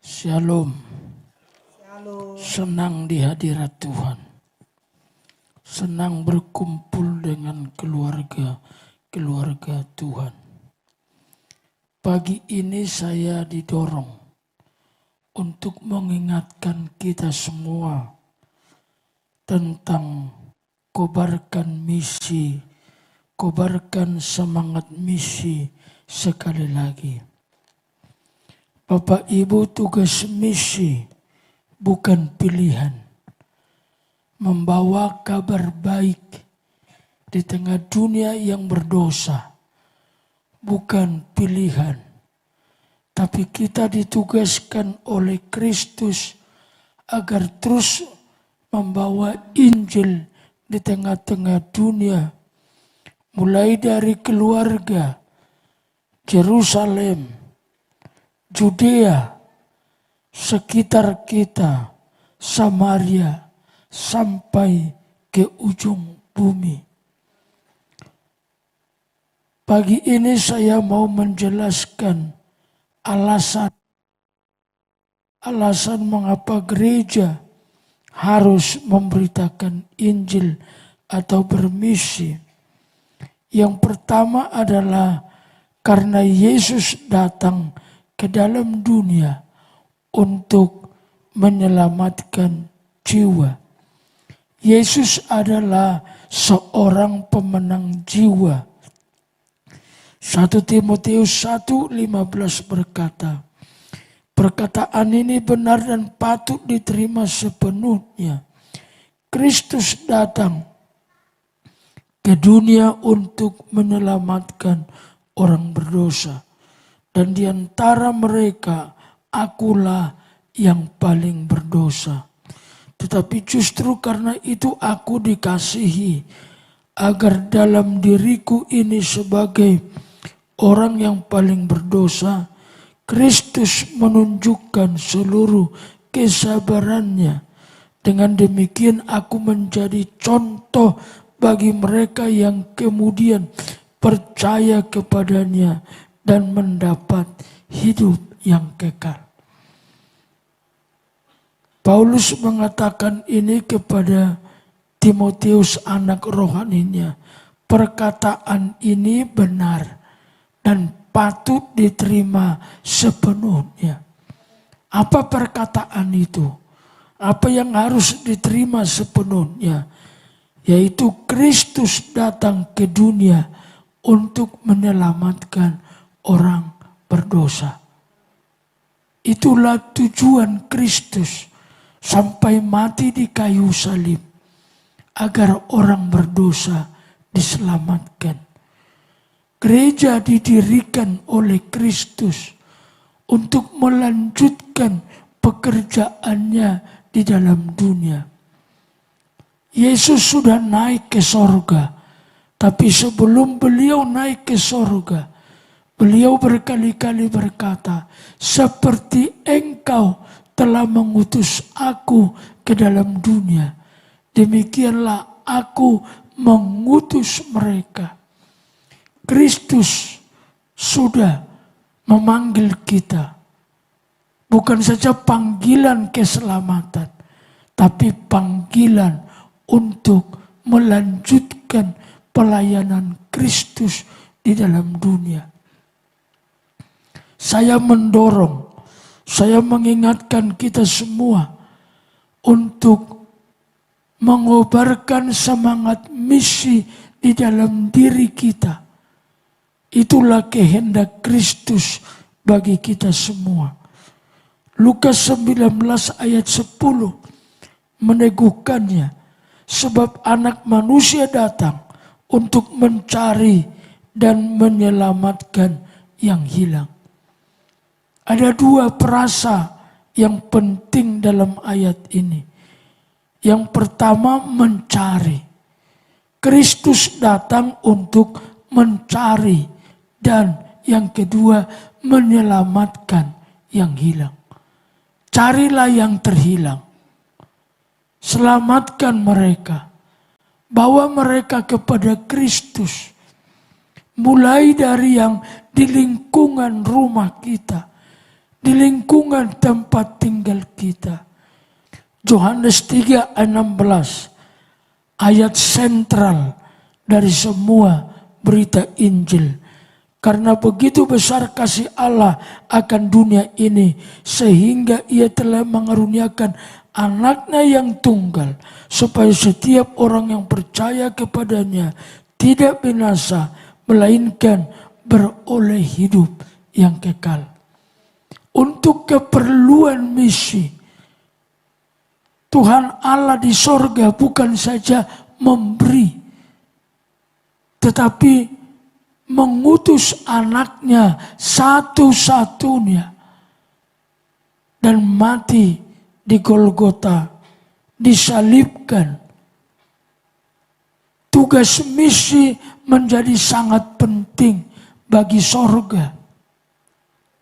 Shalom. Shalom. Senang di hadirat Tuhan. Senang berkumpul dengan keluarga Tuhan. Pagi ini saya didorong untuk mengingatkan kita semua tentang kobarkan misi, kobarkan semangat misi sekali lagi. Bapak Ibu, tugas misi bukan pilihan. Membawa kabar baik di tengah dunia yang berdosa bukan pilihan. Tapi kita ditugaskan oleh Kristus agar terus membawa Injil di tengah-tengah dunia. Mulai dari keluarga, Yerusalem, Judea, sekitar kita, Samaria, sampai ke ujung bumi. Pagi ini saya mau menjelaskan alasan mengapa gereja harus memberitakan Injil atau bermisi. Yang pertama adalah karena Yesus datang ke dalam dunia untuk menyelamatkan jiwa. Yesus adalah seorang pemenang jiwa. 1 Timotius 1:15 berkata, perkataan ini benar dan patut diterima sepenuhnya. Kristus datang ke dunia untuk menyelamatkan orang berdosa. Dan di antara mereka, akulah yang paling berdosa. Tetapi justru karena itu aku dikasihi, agar dalam diriku ini sebagai orang yang paling berdosa, Kristus menunjukkan seluruh kesabarannya. Dengan demikian aku menjadi contoh bagi mereka yang kemudian percaya kepadanya dan mendapat hidup yang kekal. Paulus mengatakan ini kepada Timotius anak rohaninya. Perkataan ini benar dan patut diterima sepenuhnya. Apa perkataan itu? Apa yang harus diterima sepenuhnya? Yaitu Kristus datang ke dunia untuk menyelamatkan orang berdosa. Itulah tujuan Kristus sampai mati di kayu salib, agar orang berdosa diselamatkan. Gereja didirikan oleh Kristus untuk melanjutkan pekerjaannya di dalam dunia. Yesus sudah naik ke sorga, tapi sebelum beliau naik ke sorga, beliau berkali-kali berkata, seperti engkau telah mengutus aku ke dalam dunia, demikianlah aku mengutus mereka. Kristus sudah memanggil kita. Bukan saja panggilan keselamatan, tapi panggilan untuk melanjutkan pelayanan Kristus di dalam dunia. Saya mengingatkan kita semua untuk mengobarkan semangat misi di dalam diri kita. Itulah kehendak Kristus bagi kita semua. Lukas 19 ayat 10 meneguhkannya. Sebab anak manusia datang untuk mencari dan menyelamatkan yang hilang. Ada dua perasa yang penting dalam ayat ini. Yang pertama, mencari. Kristus datang untuk mencari. Dan yang kedua, menyelamatkan yang hilang. Carilah yang terhilang. Selamatkan mereka. Bawa mereka kepada Kristus. Mulai dari yang di lingkungan rumah kita. di lingkungan tempat tinggal kita. Yohanes 3:16, ayat sentral dari semua berita Injil. Karena begitu besar kasih Allah akan dunia ini, sehingga ia telah mengaruniakan anaknya yang tunggal, supaya setiap orang yang percaya kepadanya tidak binasa, melainkan beroleh hidup yang kekal. Untuk keperluan misi, Tuhan Allah di sorga bukan saja memberi, tetapi mengutus anaknya satu-satunya dan mati di Golgota, disalibkan. Tugas misi menjadi sangat penting bagi sorga.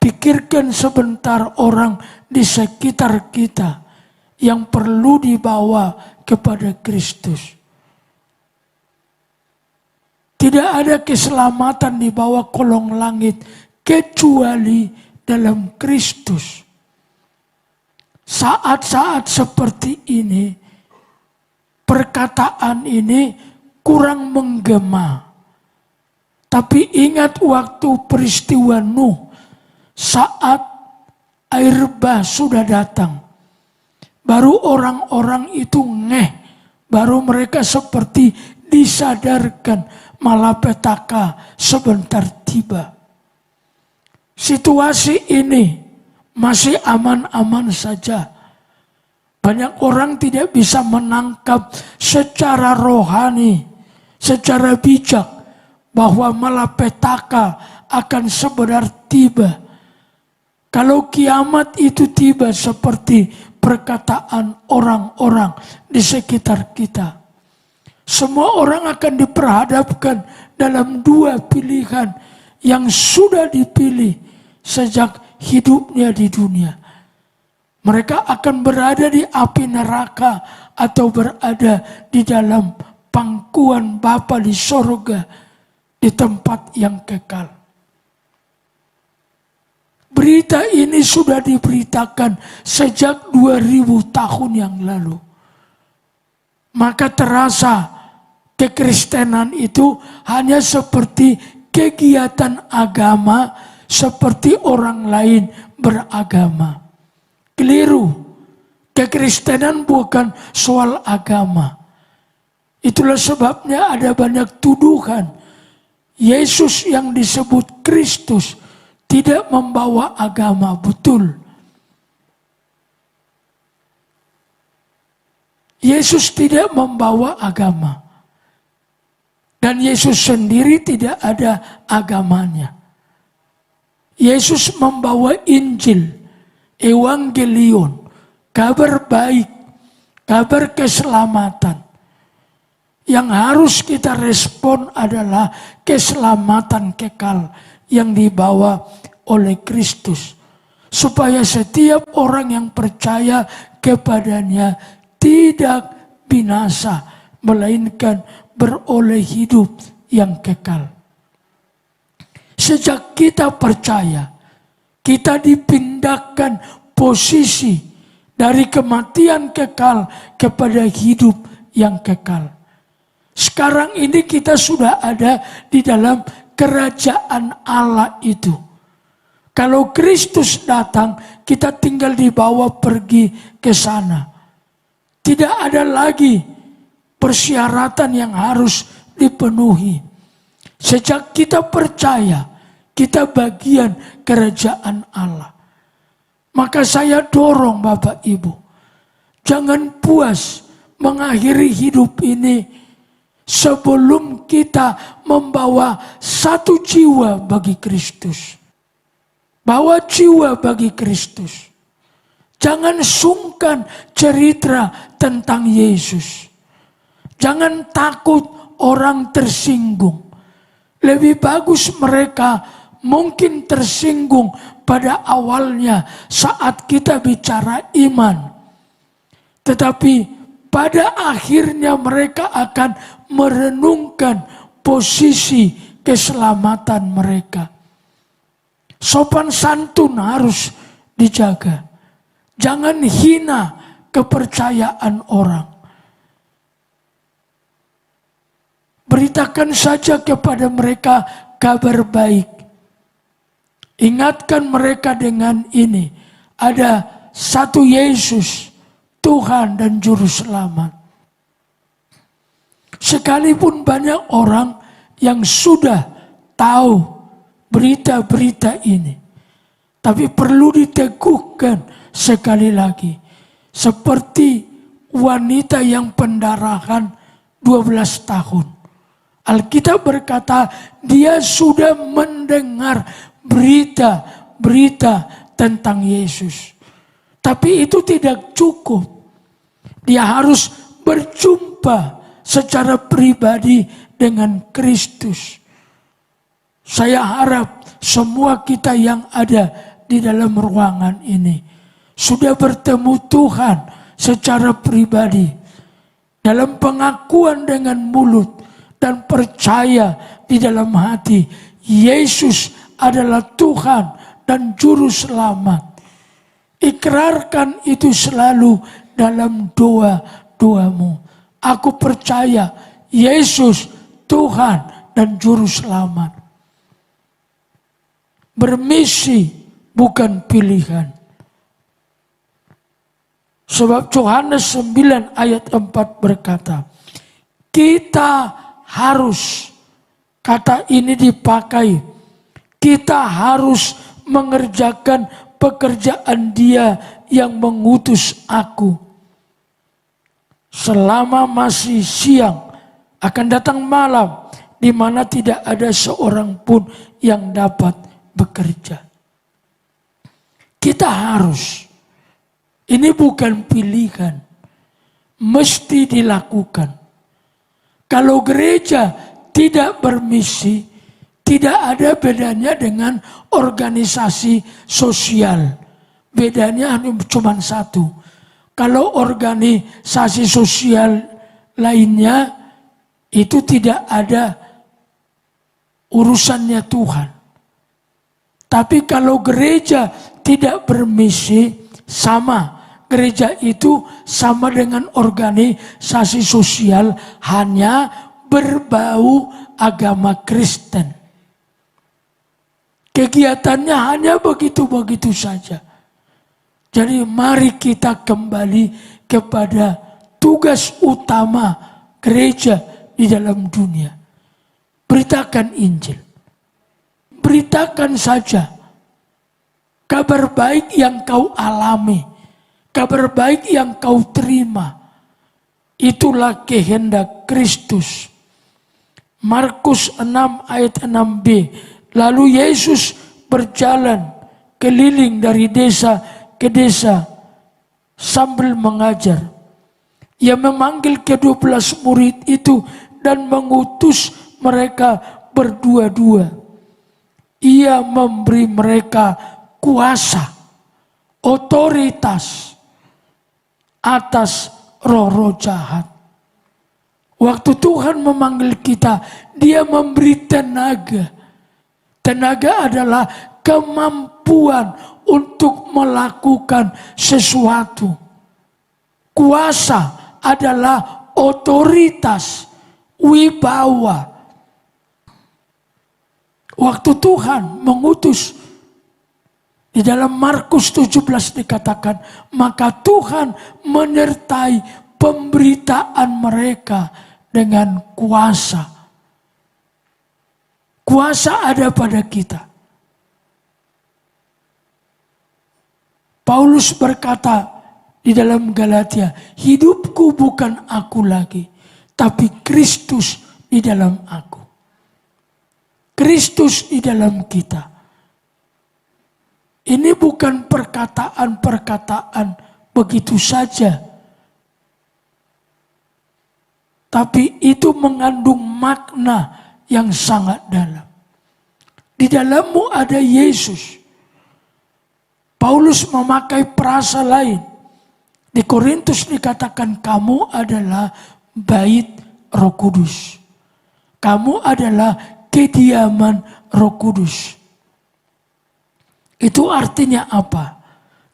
Pikirkan sebentar orang di sekitar kita yang perlu dibawa kepada Kristus. Tidak ada keselamatan di bawah kolong langit kecuali dalam Kristus. Saat-saat seperti ini, perkataan ini kurang menggema. Tapi ingat waktu peristiwa Nuh, saat air bah sudah datang, baru orang-orang itu baru mereka seperti disadarkan, malapetaka sebentar tiba. Situasi ini masih aman-aman saja. Banyak orang tidak bisa menangkap secara rohani, secara bijak, bahwa malapetaka akan sebenar tiba. Kalau kiamat itu tiba seperti perkataan orang-orang di sekitar kita, semua orang akan diperhadapkan dalam dua pilihan yang sudah dipilih sejak hidupnya di dunia. Mereka akan berada di api neraka atau berada di dalam pangkuan Bapa di sorga, di tempat yang kekal. Berita ini sudah diberitakan sejak 2000 tahun yang lalu. Maka terasa kekristenan itu hanya seperti kegiatan agama, seperti orang lain beragama. Keliru. Kekristenan bukan soal agama. Itulah sebabnya ada banyak tuduhan. Yesus yang disebut Kristus tidak membawa agama, betul. Yesus tidak membawa agama. Dan Yesus sendiri tidak ada agamanya. Yesus membawa Injil, Evangelion, kabar baik, kabar keselamatan. Yang harus kita respon adalah keselamatan kekal yang dibawa oleh Kristus. Supaya setiap orang yang percaya kepadanya tidak binasa, melainkan beroleh hidup yang kekal. Sejak kita percaya, kita dipindahkan posisi dari kematian kekal kepada hidup yang kekal. Sekarang ini kita sudah ada di dalam kerajaan Allah itu. Kalau Kristus datang, kita tinggal dibawa pergi ke sana. Tidak ada lagi persyaratan yang harus dipenuhi. Sejak kita percaya, kita bagian kerajaan Allah. Maka saya dorong Bapak Ibu, jangan puas mengakhiri hidup ini sebelum kita membawa satu jiwa bagi Kristus. Bawa jiwa bagi Kristus. Jangan sungkan cerita tentang Yesus. Jangan takut orang tersinggung. Lebih bagus mereka mungkin tersinggung pada awalnya saat kita bicara iman. Tetapi pada akhirnya mereka akan merenungkan posisi keselamatan mereka. Sopan santun harus dijaga. Jangan hina kepercayaan orang. Beritakan saja kepada mereka kabar baik. Ingatkan mereka dengan ini. Ada satu Yesus, Tuhan dan Juru Selamat. Sekalipun banyak orang yang sudah tahu berita-berita ini, tapi perlu diteguhkan sekali lagi. Seperti wanita yang pendarahan 12 tahun. Alkitab berkata dia sudah mendengar berita-berita tentang Yesus. Tapi itu tidak cukup. Dia harus berjumpa secara pribadi dengan Kristus. Saya harap semua kita yang ada di dalam ruangan ini sudah bertemu Tuhan secara pribadi. Dalam pengakuan dengan mulut dan percaya di dalam hati Yesus adalah Tuhan dan Juru Selamat. Ikrarkan itu selalu dalam doa-doamu. Aku percaya Yesus Tuhan dan Juru Selamat. Bermisi bukan pilihan. Sebab Yohanes 9 ayat 4 berkata, kita harus, kata ini dipakai, kita harus mengerjakan pekerjaan Dia yang mengutus aku. Selama masih siang, akan datang malam, di mana tidak ada seorang pun yang dapat bekerja. Kita harus, ini bukan pilihan, mesti dilakukan. Kalau gereja tidak bermisi, tidak ada bedanya dengan organisasi sosial. Bedanya hanya cuma satu. Kalau organisasi sosial lainnya itu tidak ada urusannya Tuhan. Tapi kalau gereja tidak bermisi, sama. Gereja itu sama dengan organisasi sosial, hanya berbau agama Kristen. Kegiatannya hanya begitu-begitu saja. Jadi mari kita kembali kepada tugas utama gereja di dalam dunia. Beritakan Injil. Beritakan saja kabar baik yang kau alami. Kabar baik yang kau terima. Itulah kehendak Kristus. Markus 6 ayat 6b. Lalu Yesus berjalan keliling dari desa ke desa sambil mengajar. Ia memanggil ke-12 murid itu dan mengutus mereka berdua-dua. Ia memberi mereka kuasa, otoritas atas roh-roh jahat. Waktu Tuhan memanggil kita, Dia memberi tenaga. Tenaga adalah kemampuan untuk melakukan sesuatu. Kuasa adalah otoritas, wibawa. Waktu Tuhan mengutus, di dalam Markus 17 dikatakan, maka Tuhan menyertai pemberitaan mereka dengan kuasa. Kuasa ada pada kita. Paulus berkata di dalam Galatia, hidupku bukan aku lagi, tapi Kristus di dalam aku. Kristus di dalam kita. Ini bukan perkataan-perkataan begitu saja. Tapi itu mengandung makna yang sangat dalam. Di dalammu ada Yesus. Paulus memakai frasa lain. Di Korintus dikatakan kamu adalah bait Roh Kudus. Kamu adalah kediaman Roh Kudus. Itu artinya apa?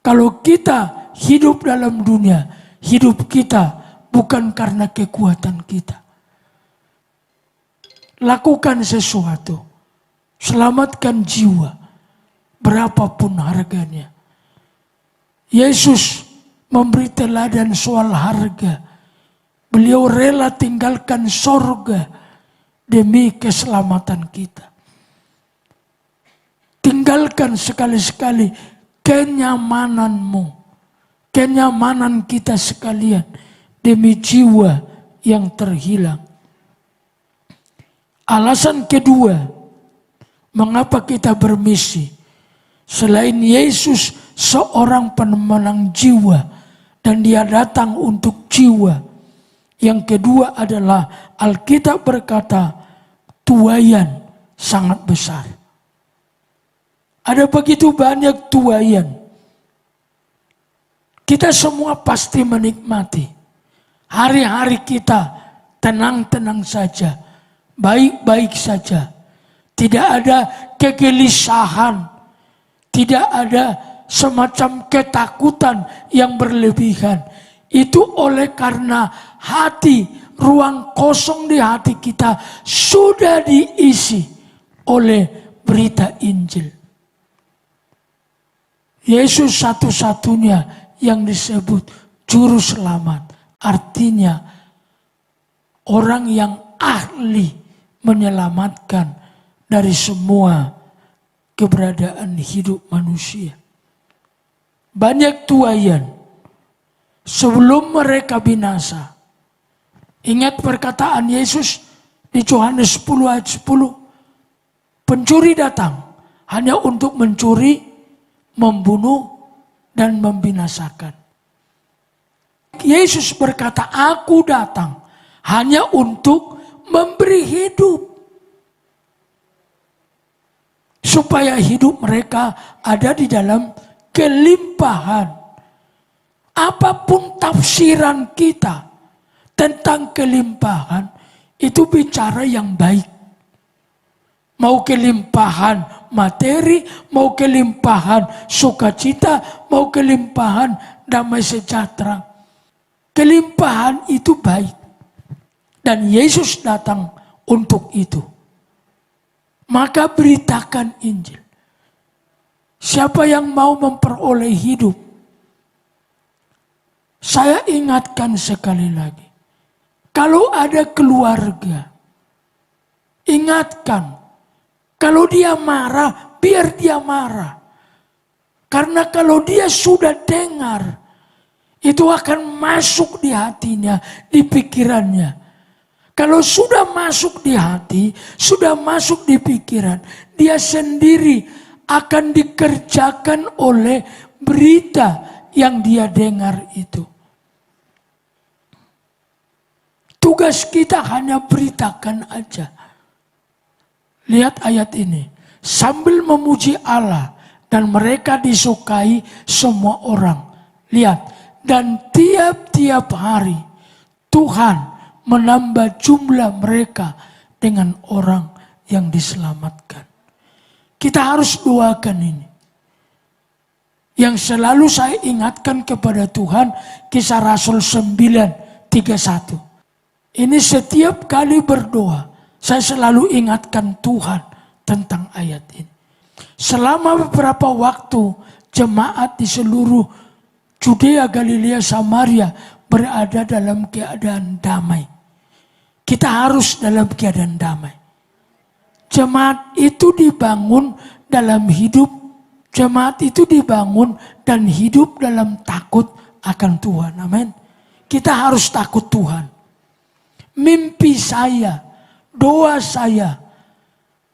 Kalau kita hidup dalam dunia, hidup kita bukan karena kekuatan kita. Lakukan sesuatu. Selamatkan jiwa. Berapapun harganya. Yesus memberi teladan soal harga. Beliau rela tinggalkan sorga demi keselamatan kita. Tinggalkan sekali-sekali kenyamananmu. Kenyamanan kita sekalian demi jiwa yang terhilang. Alasan kedua, mengapa kita bermisi? Selain Yesus seorang pemenang jiwa dan dia datang untuk jiwa. Yang kedua adalah Alkitab berkata tuaian sangat besar. Ada begitu banyak tuaian. Kita semua pasti menikmati. Hari-hari kita tenang-tenang saja. Baik-baik saja. Tidak ada kegelisahan. Tidak ada semacam ketakutan yang berlebihan. Itu oleh karena hati, ruang kosong di hati kita sudah diisi oleh berita Injil. Yesus satu-satunya yang disebut juru selamat. Artinya orang yang ahli menyelamatkan dari semua keberadaan hidup manusia. Banyak tuaian sebelum mereka binasa. Ingat perkataan Yesus di Yohanes 10 ayat 10. Pencuri datang hanya untuk mencuri, membunuh, dan membinasakan. Yesus berkata, aku datang hanya untuk memberi hidup. Supaya hidup mereka ada di dalam kelimpahan. Apapun tafsiran kita tentang kelimpahan, itu bicara yang baik. Mau kelimpahan materi, mau kelimpahan sukacita, mau kelimpahan damai sejahtera. Kelimpahan itu baik. Dan Yesus datang untuk itu. Maka beritakan Injil. Siapa yang mau memperoleh hidup, saya ingatkan sekali lagi. Kalau ada keluarga, ingatkan. Kalau dia marah, biar dia marah. Karena kalau dia sudah dengar, itu akan masuk di hatinya, di pikirannya. Kalau sudah masuk di hati, sudah masuk di pikiran, dia sendiri akan dikerjakan oleh berita yang dia dengar itu. Tugas kita hanya beritakan aja. Lihat ayat ini. Sambil memuji Allah dan mereka disukai semua orang. Lihat. Dan tiap-tiap hari Tuhan menambah jumlah mereka dengan orang yang diselamatkan. Kita harus doakan ini. Yang selalu saya ingatkan kepada Tuhan, Kisah Rasul 9:31. Ini setiap kali berdoa, saya selalu ingatkan Tuhan tentang ayat ini. Selama beberapa waktu, jemaat di seluruh Judea, Galilea, Samaria berada dalam keadaan damai. Kita harus dalam keadaan damai. Jemaat itu dibangun dalam hidup. Jemaat itu dibangun dan hidup dalam takut akan Tuhan. Amin. Kita harus takut Tuhan. Mimpi saya, doa saya,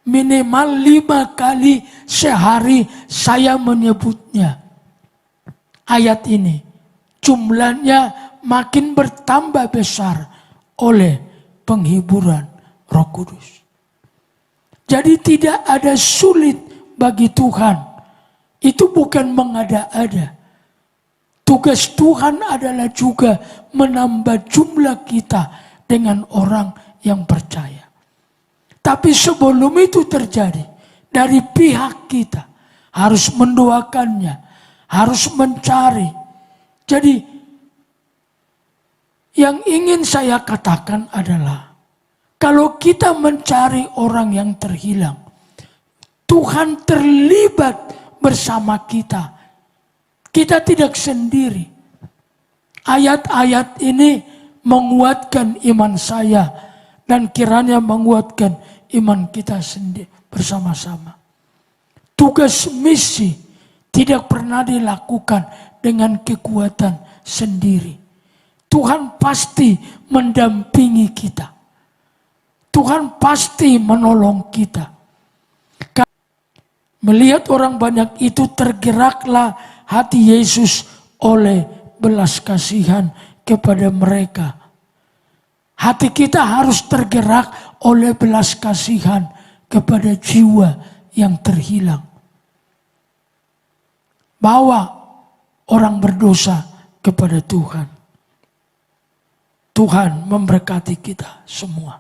minimal 5 kali sehari saya menyebutnya. Ayat ini, jumlahnya makin bertambah besar oleh penghiburan Roh Kudus. Jadi tidak ada sulit bagi Tuhan. Itu bukan mengada-ada. Tugas Tuhan adalah juga menambah jumlah kita dengan orang yang percaya. Tapi sebelum itu terjadi, dari pihak kita harus mendoakannya, harus mencari. Jadi yang ingin saya katakan adalah kalau kita mencari orang yang terhilang, Tuhan terlibat bersama kita. Kita tidak sendiri. Ayat-ayat ini menguatkan iman saya dan kiranya menguatkan iman kita sendiri bersama-sama. Tugas misi tidak pernah dilakukan dengan kekuatan sendiri. Tuhan pasti mendampingi kita. Tuhan pasti menolong kita. Melihat orang banyak itu tergeraklah hati Yesus oleh belas kasihan kepada mereka. Hati kita harus tergerak oleh belas kasihan kepada jiwa yang terhilang. Bawa orang berdosa kepada Tuhan. Tuhan memberkati kita semua.